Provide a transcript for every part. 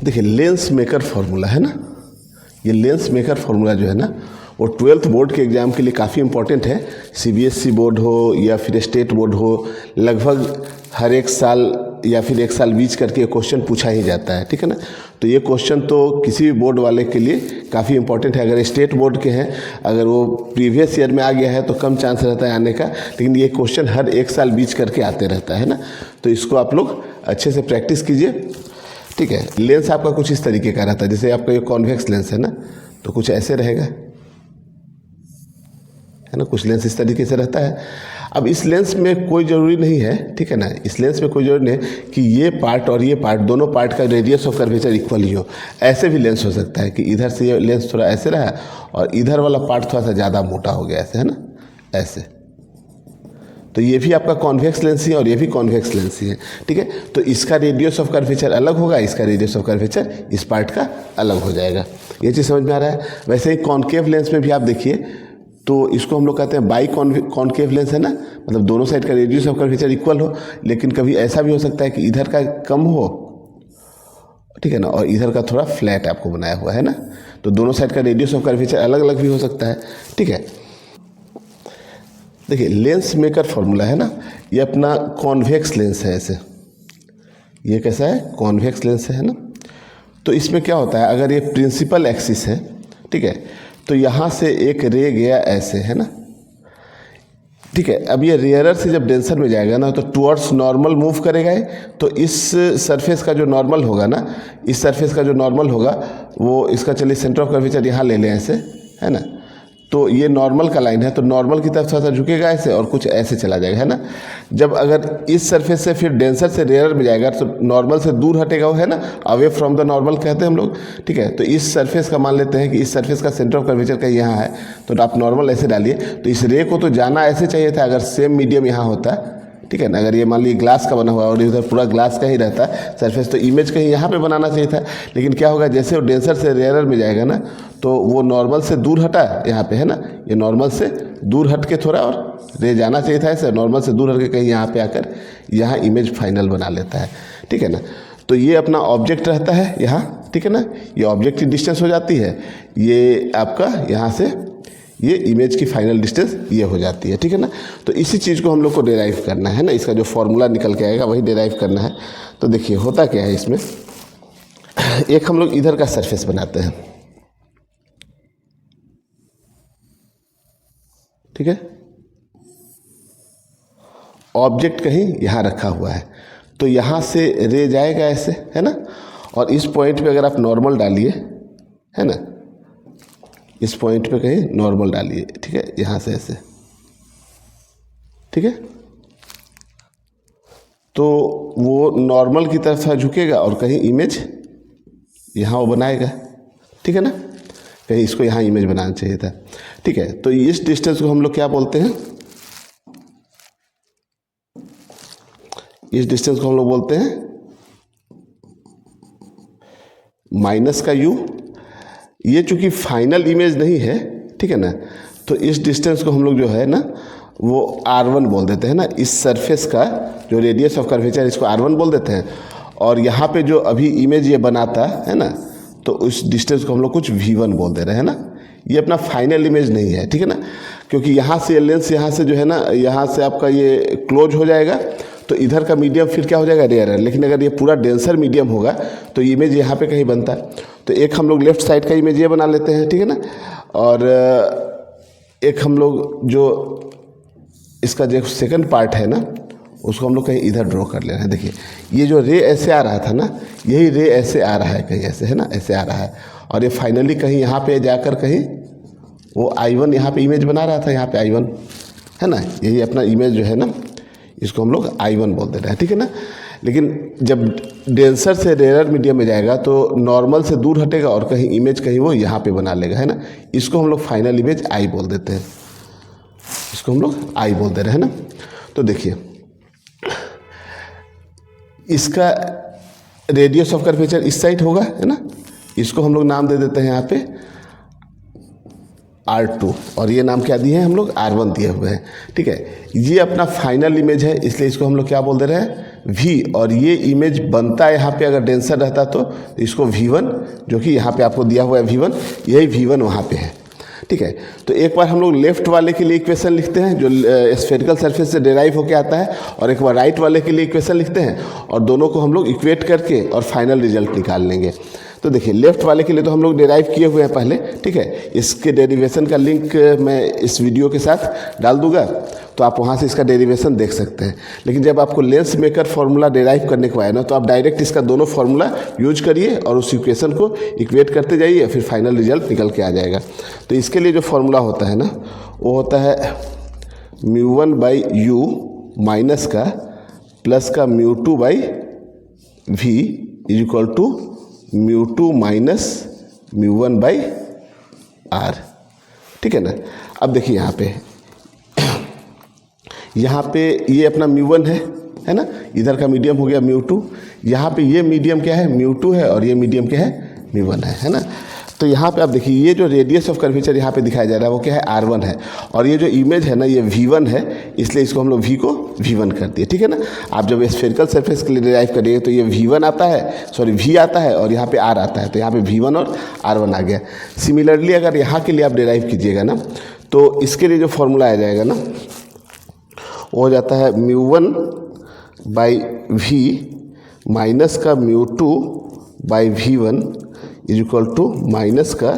देखिए lens maker formula है ना, ये लेंस मेकर फार्मूला जो है ना वो 12th बोर्ड के एग्ज़ाम के लिए काफ़ी इंपॉर्टेंट है। सीबीएसई बोर्ड हो या फिर स्टेट बोर्ड हो, लगभग हर एक साल या फिर एक साल बीच करके क्वेश्चन पूछा ही जाता है, ठीक है ना। तो ये क्वेश्चन तो किसी भी बोर्ड वाले के लिए काफ़ी इंपॉर्टेंट है। अगर स्टेट बोर्ड के हैं, अगर वो प्रीवियस ईयर में आ गया है तो कम चांस रहता है आने का, लेकिन ये क्वेश्चन हर एक साल बीच करके आते रहता है ना। तो इसको आप लोग अच्छे से प्रैक्टिस कीजिए, ठीक है। लेंस आपका कुछ इस तरीके का रहता है, जैसे आपका ये कॉन्वेक्स लेंस है ना, तो कुछ ऐसे रहेगा, है ना, कुछ लेंस इस तरीके से रहता है। अब इस लेंस में कोई ज़रूरी नहीं है, ठीक है ना, इस लेंस में कोई ज़रूरी नहीं है कि ये पार्ट और ये पार्ट दोनों पार्ट का रेडियस ऑफ कर्वेचर इक्वल ही हो। ऐसे भी लेंस हो सकता है कि इधर से ये लेंस थोड़ा ऐसे रहा और इधर वाला पार्ट थोड़ा सा ज़्यादा मोटा हो गया, ऐसे, है ना, ऐसे। तो ये भी आपका कॉन्वेक्स लेंस ही है और ये भी कॉन्वेक्स लेंस ही है, ठीक है। तो इसका रेडियस ऑफ कर्वेचर अलग होगा, इसका रेडियस ऑफ कर्वेचर इस पार्ट का अलग हो जाएगा। ये चीज़ समझ में आ रहा है। वैसे ही कॉन्केव लेंस में भी आप देखिए, तो इसको हम लोग कहते हैं बाई कॉन्केव लेंस, है ना, मतलब दोनों साइड का रेडियस ऑफ कर्वेचर इक्वल हो, लेकिन कभी ऐसा भी हो सकता है कि इधर का कम हो, ठीक है ना, और इधर का थोड़ा फ्लैट आपको बनाया हुआ है ना। तो दोनों साइड का रेडियस ऑफ कर्वेचर अलग अलग भी हो सकता है, ठीक है। देखिए लेंस मेकर फॉर्मूला है ना, ये अपना कॉन्वेक्स लेंस है, ऐसे ये कैसा है, कॉन्वेक्स लेंस है ना। तो इसमें क्या होता है, अगर ये प्रिंसिपल एक्सिस है, ठीक है, तो यहाँ से एक रे गया ऐसे, है ना, ठीक है। अब ये रेयरर से जब डेंसर में जाएगा ना तो टुवर्ड्स नॉर्मल मूव करेगा ये। तो इस सरफेस का जो नॉर्मल होगा ना, इस सरफेस का जो नॉर्मल होगा वो इसका, चलिए सेंटर ऑफ कर्वेचर यहाँ ले लें ऐसे, है ना। तो ये नॉर्मल का लाइन है, तो नॉर्मल की तरफ थोड़ा सा झुकेगा ऐसे और कुछ ऐसे चला जाएगा, है ना। जब अगर इस सरफेस से फिर डेंसर से रेयर में जाएगा तो नॉर्मल से दूर हटेगा वो, है ना, अवे फ्रॉम द नॉर्मल कहते हैं हम लोग, ठीक है। तो इस सरफेस का मान लेते हैं कि इस सरफेस का सेंटर ऑफ कर्वेचर कहीं यहाँ है, तो आप नॉर्मल ऐसे डालिए। तो इस रे को तो जाना ऐसे चाहिए था अगर सेम मीडियम यहाँ होता, ठीक है ना। अगर ये मान लीजिए ग्लास का बना हुआ और इधर पूरा ग्लास का ही रहता है सरफेस, तो इमेज कहीं यहाँ पे बनाना चाहिए था। लेकिन क्या होगा, जैसे वो डेंसर से रेयरर में जाएगा ना, तो वो नॉर्मल से दूर हटा यहाँ पे, है ना, ये नॉर्मल से दूर हट के थोड़ा और रे जाना चाहिए था ऐसे, नॉर्मल से दूर हट के कहीं यहाँ पे आकर यहाँ इमेज फाइनल बना लेता है, ठीक है ना। तो ये अपना ऑब्जेक्ट रहता है यहाँ, ठीक है ना, ये ऑब्जेक्ट की डिस्टेंस हो जाती है, ये आपका यहाँ से ये इमेज की फाइनल डिस्टेंस ये हो जाती है, ठीक है ना। तो इसी चीज़ को हम लोग को डेराइव करना है ना, इसका जो फॉर्मूला निकल के आएगा वही डेराइव करना है। तो देखिए होता क्या है इसमें, एक हम लोग इधर का सरफेस बनाते हैं, ठीक है, ऑब्जेक्ट कहीं यहाँ रखा हुआ है, तो यहाँ से रे जाएगा ऐसे, है ना, और इस पॉइंट पे अगर आप नॉर्मल डालिए, है ना, इस पॉइंट पे कहीं नॉर्मल डालिए, ठीक है, यहाँ से ऐसे, ठीक है। तो वो नॉर्मल की तरफ झुकेगा और कहीं इमेज यहाँ वो बनाएगा, ठीक है ना, कहीं इसको यहाँ इमेज बनाना चाहिए था, ठीक है। तो इस डिस्टेंस को हम लोग क्या बोलते हैं, इस डिस्टेंस को हम लोग बोलते हैं माइनस का यू। ये चूंकि फाइनल इमेज नहीं है, ठीक है ना, तो इस डिस्टेंस को हम लोग जो है ना वो R1 बोल देते हैं ना। इस सरफेस का जो रेडियस ऑफ कर्वेचर इसको R1 बोल देते हैं, और यहाँ पे जो अभी इमेज ये बनाता है ना, तो उस डिस्टेंस को हम लोग कुछ V1 बोल दे रहे हैं ना। ये अपना फाइनल इमेज नहीं है, ठीक है ना, क्योंकि यहाँ से लेंस यहाँ से जो है ना, यहाँ से आपका ये क्लोज हो जाएगा, तो इधर का मीडियम फिर क्या हो जाएगा, रेयर है। लेकिन अगर ये पूरा डेंसर मीडियम होगा तो इमेज यहाँ पे कहीं बनता है। तो एक हम लोग लेफ्ट साइड का इमेज ये बना लेते हैं, ठीक है ना, और एक हम लोग जो इसका जो सेकंड पार्ट है ना उसको हम लोग कहीं इधर ड्रॉ कर ले रहे हैं। देखिए ये जो रे ऐसे आ रहा था ना, यही रे ऐसे आ रहा है कहीं ऐसे, है ना, ऐसे आ रहा है, और ये फाइनली कहीं यहाँ पे जाकर कहीं वो I1 यहाँ पे इमेज बना रहा था, यहाँ पे I1 है ना, यही अपना इमेज जो है ना, इसको हम लोग I1 बोल दे रहे हैं, ठीक है ना। लेकिन जब डेंसर से रेयर मीडियम में जाएगा तो नॉर्मल से दूर हटेगा और कहीं इमेज कहीं वो यहाँ पे बना लेगा, है ना। इसको हम लोग फाइनल इमेज I बोल देते हैं, इसको हम लोग I बोल दे रहे हैं ना। तो देखिए इसका रेडियस ऑफ कर्वेचर इस साइड होगा, है ना, इसको हम लोग नाम दे देते हैं यहाँ पे R2 और ये नाम क्या दिए हैं हम लोग R1 दिए हुए हैं, ठीक है। ये अपना फाइनल इमेज है, इसलिए इसको हम लोग क्या बोल दे रहे हैं V, और ये इमेज बनता है यहाँ पे अगर डेंसर रहता तो इसको V1, जो कि यहाँ पे आपको दिया हुआ है V1, यही V1 वहाँ पे है, ठीक है। तो एक बार हम लोग लेफ्ट वाले के लिए इक्वेशन लिखते हैं जो स्फेरिकल सरफेस से डेराइव होकर आता है, और एक बार राइट वाले के लिए इक्वेशन लिखते हैं, और दोनों को हम लोग इक्वेट करके और फाइनल रिजल्ट निकाल लेंगे। तो देखिए लेफ्ट वाले के लिए तो हम लोग डेराइव किए हुए हैं पहले, ठीक है। इसके डेरिवेशन का लिंक मैं इस वीडियो के साथ डाल दूंगा, तो आप वहाँ से इसका डेरिवेशन देख सकते हैं। लेकिन जब आपको लेंस मेकर फार्मूला डेराइव करने को आए ना, तो आप डायरेक्ट इसका दोनों फार्मूला यूज करिए और उस इक्वेशन को इक्वेट करते जाइए, फिर फाइनल रिजल्ट निकल के आ जाएगा। तो इसके लिए जो फार्मूला होता है ना, वो होता है μ1/u माइनस का प्लस का μ2/v is equal to μ2 minus μ1/r, ठीक है ना। अब देखिए यहाँ पे ये अपना μ1 है ना, इधर का मीडियम हो गया μ2, यहाँ पे ये मीडियम क्या है μ2 है, और ये मीडियम क्या है μ1 है ना। तो यहाँ पे आप देखिए ये जो रेडियस ऑफ कर्वेचर यहाँ पे दिखाया जा रहा है वो क्या है R1 है, और ये जो इमेज है ना ये V1 है, इसलिए इसको हम लोग V को V1 कर दिए, ठीक है ना। आप जब स्फेरिकल सरफेस के लिए डिराइव करिए तो ये V1 आता है, सॉरी V आता है, और यहाँ पे R आता है, तो यहाँ पे V1 और R1 आ गया। सिमिलरली अगर यहाँ के लिए आप डिराइव कीजिएगा ना, तो इसके लिए जो फॉर्मूला आ जाएगा ना, वो हो जाता है μ1/v माइनस का μ2/v1 is equal to minus का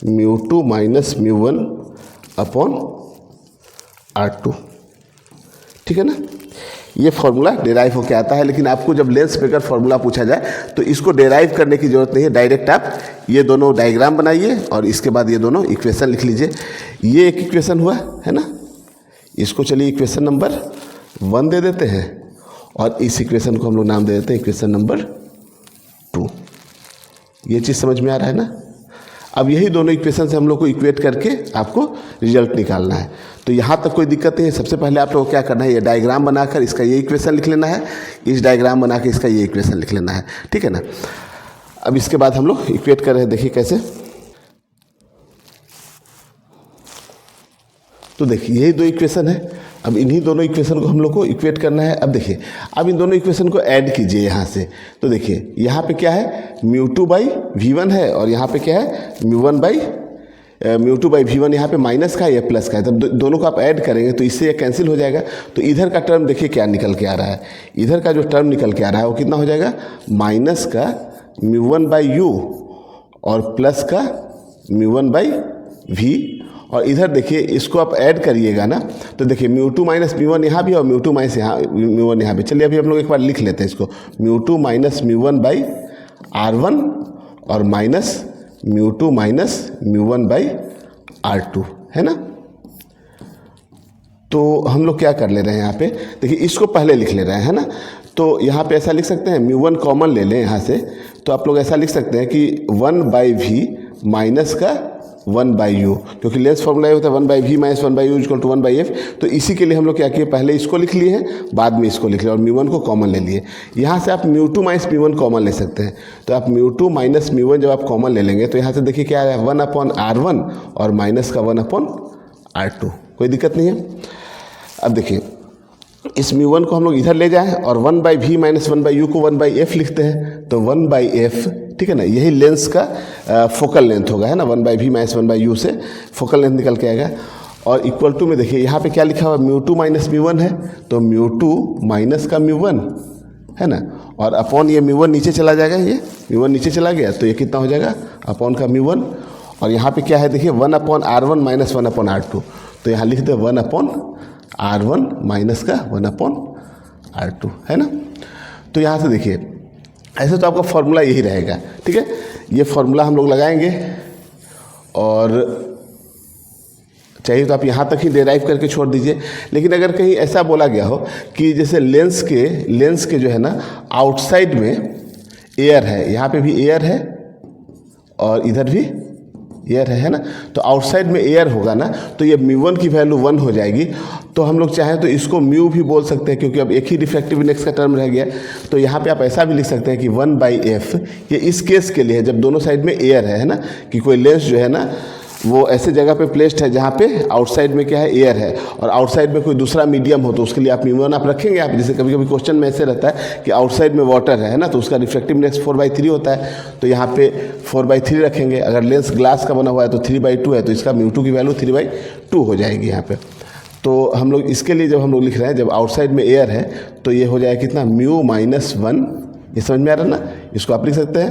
μ2 माइनस μ1 अपॉन R2, ठीक है ना। ये फार्मूला डेराइव होकर आता है, लेकिन आपको जब लेंस मेकर फार्मूला पूछा जाए तो इसको डेराइव करने की जरूरत नहीं है, डायरेक्ट आप ये दोनों डायग्राम बनाइए और इसके बाद ये दोनों इक्वेशन लिख लीजिए। ये एक इक्वेशन हुआ है ना, इसको चलिए इक्वेशन नंबर 1 दे देते हैं, और इस इक्वेशन को हम लोग नाम दे देते हैं इक्वेशन नंबर 2। ये चीज़ समझ में आ रहा है ना। अब यही दोनों इक्वेशन से हम लोग को इक्वेट करके आपको रिजल्ट निकालना है। तो यहाँ तक कोई दिक्कत नहीं है। सबसे पहले आप लोगों को क्या करना है, ये डायग्राम बनाकर इसका ये इक्वेशन लिख लेना है, इस डायग्राम बना के इसका ये इक्वेशन लिख लेना है, ठीक है ना। अब इसके बाद हम लोग इक्वेट कर रहे हैं, देखिए कैसे। तो देखिए यही दो इक्वेशन है, अब इन्हीं दोनों इक्वेशन को हम लोग को इक्वेट करना है। अब देखिए अब इन दोनों इक्वेशन को ऐड कीजिए यहाँ से, तो देखिए यहाँ पे क्या है μ2/v1 है, और यहाँ पे क्या है μ2/v1 यहाँ पे माइनस का है या प्लस का है। तब दोनों को आप ऐड करेंगे तो इससे ये कैंसिल हो जाएगा। तो इधर का टर्म देखिए क्या निकल के आ रहा है, इधर का जो टर्म निकल के आ रहा है वो कितना हो जाएगा, माइनस का μ1/u और प्लस का μ1/v, और इधर देखिए इसको आप ऐड करिएगा ना, तो देखिए μ2 माइनस μ1 यहाँ भी और μ2 माइनस μ1 यहाँ भी। चलिए अभी हम लोग एक बार लिख लेते हैं इसको, μ2 माइनस μ1/r1 और माइनस μ2 माइनस μ1/r2, है ना। तो हम लोग क्या कर ले रहे हैं यहाँ पे, देखिए इसको पहले लिख ले रहे हैं, है ना। तो यहाँ पे ऐसा लिख सकते हैं, μ1 कॉमन ले लें यहाँ से, तो आप लोग ऐसा लिख सकते हैं कि 1/v माइनस का 1/u, क्योंकि लेंस फॉर्मूला ये होता है 1/v minus 1/u equal to 1/f। तो इसी के लिए हम लोग क्या किए, पहले इसको लिख लिए हैं, बाद में इसको लिख लिया और μ1 को कॉमन ले लिए। यहाँ से आप μ2 माइनस μ1 कॉमन ले सकते हैं। तो आप μ2 माइनस μ1 जब आप कॉमन ले लेंगे तो यहाँ से देखिए क्या है, 1/r1 और माइनस का 1/r2, कोई दिक्कत नहीं है। अब देखिए इस μ1 को हम लोग इधर ले जाएं और 1/v माइनस 1/u को 1/f लिखते हैं, तो 1/f, ठीक है ना। यही लेंस का फोकल लेंथ होगा, है ना। 1/v माइनस 1/u से फोकल लेंथ निकल के आएगा। और इक्वल टू में देखिए यहाँ पे क्या लिखा हुआ, μ2 माइनस μ1 है, तो μ2 माइनस का μ1, है ना। और अपॉन ये μ1 नीचे चला जाएगा, ये μ1 नीचे चला गया तो ये कितना हो जाएगा, अपॉन का μ1। और यहाँ पे क्या है देखिए 1/r1 माइनस 1/r2, तो यहाँ लिख दे 1/r1 माइनस का 1/r2, है ना। तो यहाँ से देखिए ऐसे तो आपका फॉर्मूला यही रहेगा, ठीक है। ये फॉर्मूला हम लोग लगाएंगे, और चाहिए तो आप यहाँ तक ही डेराइव करके छोड़ दीजिए। लेकिन अगर कहीं ऐसा बोला गया हो कि जैसे लेंस के जो है ना आउटसाइड में एयर है, यहाँ पे भी एयर है और इधर भी एयर है ना। तो आउटसाइड में एयर होगा ना, तो ये μ1 की वैल्यू 1 हो जाएगी। तो हम लोग चाहें तो इसको म्यू भी बोल सकते हैं, क्योंकि अब एक ही रिफ्रैक्टिव इंडेक्स का टर्म रह गया। तो यहाँ पे आप ऐसा भी लिख सकते हैं कि 1/f, ये इस केस के लिए है जब दोनों साइड में एयर है ना, कि कोई लेंस जो है ना वो ऐसे जगह पे प्लेस्ड है जहाँ पे आउटसाइड में क्या है, एयर है, और आउटसाइड में कोई दूसरा मीडियम हो तो उसके लिए आप म्यू1 आप रखेंगे। आप जैसे कभी कभी क्वेश्चन में ऐसे रहता है कि आउटसाइड में वाटर है ना, तो उसका रिफ्रैक्टिव इंडेक्स 4/3 होता है, तो यहाँ पे 4/3 रखेंगे। अगर लेंस ग्लास का बना हुआ है तो 3/2 है, तो इसका म्यू2 की वैल्यू 3/2 हो जाएगी यहाँ पे। तो हम लोग इसके लिए जब हम लोग लिख रहे हैं, जब आउटसाइड में एयर है तो ये हो जाएगा कितना, μ-1, ये समझ में आ रहा है ना। इसको आप लिख सकते हैं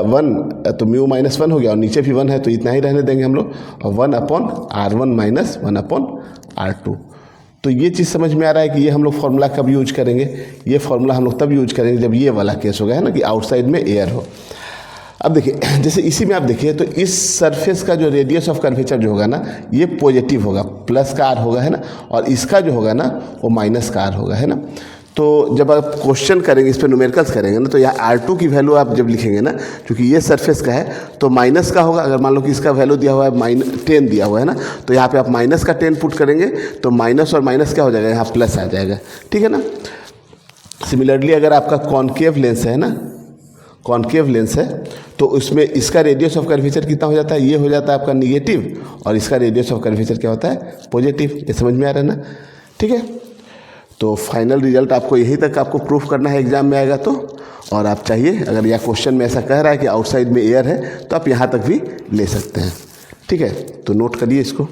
1, तो μ-1 हो गया, और नीचे भी 1 है तो इतना ही रहने देंगे हम लोग, और 1/R1 माइनस 1/R2। तो ये चीज़ समझ में आ रहा है कि ये हम लोग फार्मूला कब यूज करेंगे, ये फार्मूला हम लोग तब यूज करेंगे जब ये वाला केस होगा, है ना, कि आउटसाइड में एयर हो। अब देखिए, जैसे इसी में आप देखिए तो इस सरफेस का जो रेडियस ऑफ कर्वेचर जो होगा ना, ये पॉजिटिव होगा, प्लस का आर होगा, है ना, और इसका जो होगा ना वो माइनस का आर होगा, है ना। तो जब आप क्वेश्चन करेंगे, इस पर न्यूमेरिकल्स करेंगे ना, तो यहाँ R2 की वैल्यू आप जब लिखेंगे ना, क्योंकि ये सरफेस का है तो माइनस का होगा। अगर मान लो कि इसका वैल्यू दिया हुआ है -10 दिया हुआ है ना, तो यहाँ पे आप माइनस का 10 पुट करेंगे तो माइनस और माइनस क्या हो जाएगा, यहाँ प्लस आ जाएगा, ठीक है ना। सिमिलरली अगर आपका कॉनकेव लेंस है ना, कॉनकेव लेंस है, तो उसमें इसका रेडियस ऑफ कर्वेचर कितना हो जाता है, ये हो जाता है आपका निगेटिव, और इसका रेडियस ऑफ कर्वेचर क्या होता है, पॉजिटिव। ये समझ में आ रहा है ना, ठीक है। तो फाइनल रिजल्ट आपको यहीं तक आपको प्रूफ करना है एग्जाम में आएगा तो, और आप चाहिए अगर यह क्वेश्चन में ऐसा कह रहा है कि आउटसाइड में एयर है तो आप यहाँ तक भी ले सकते हैं, ठीक है। तो नोट करिए इसको।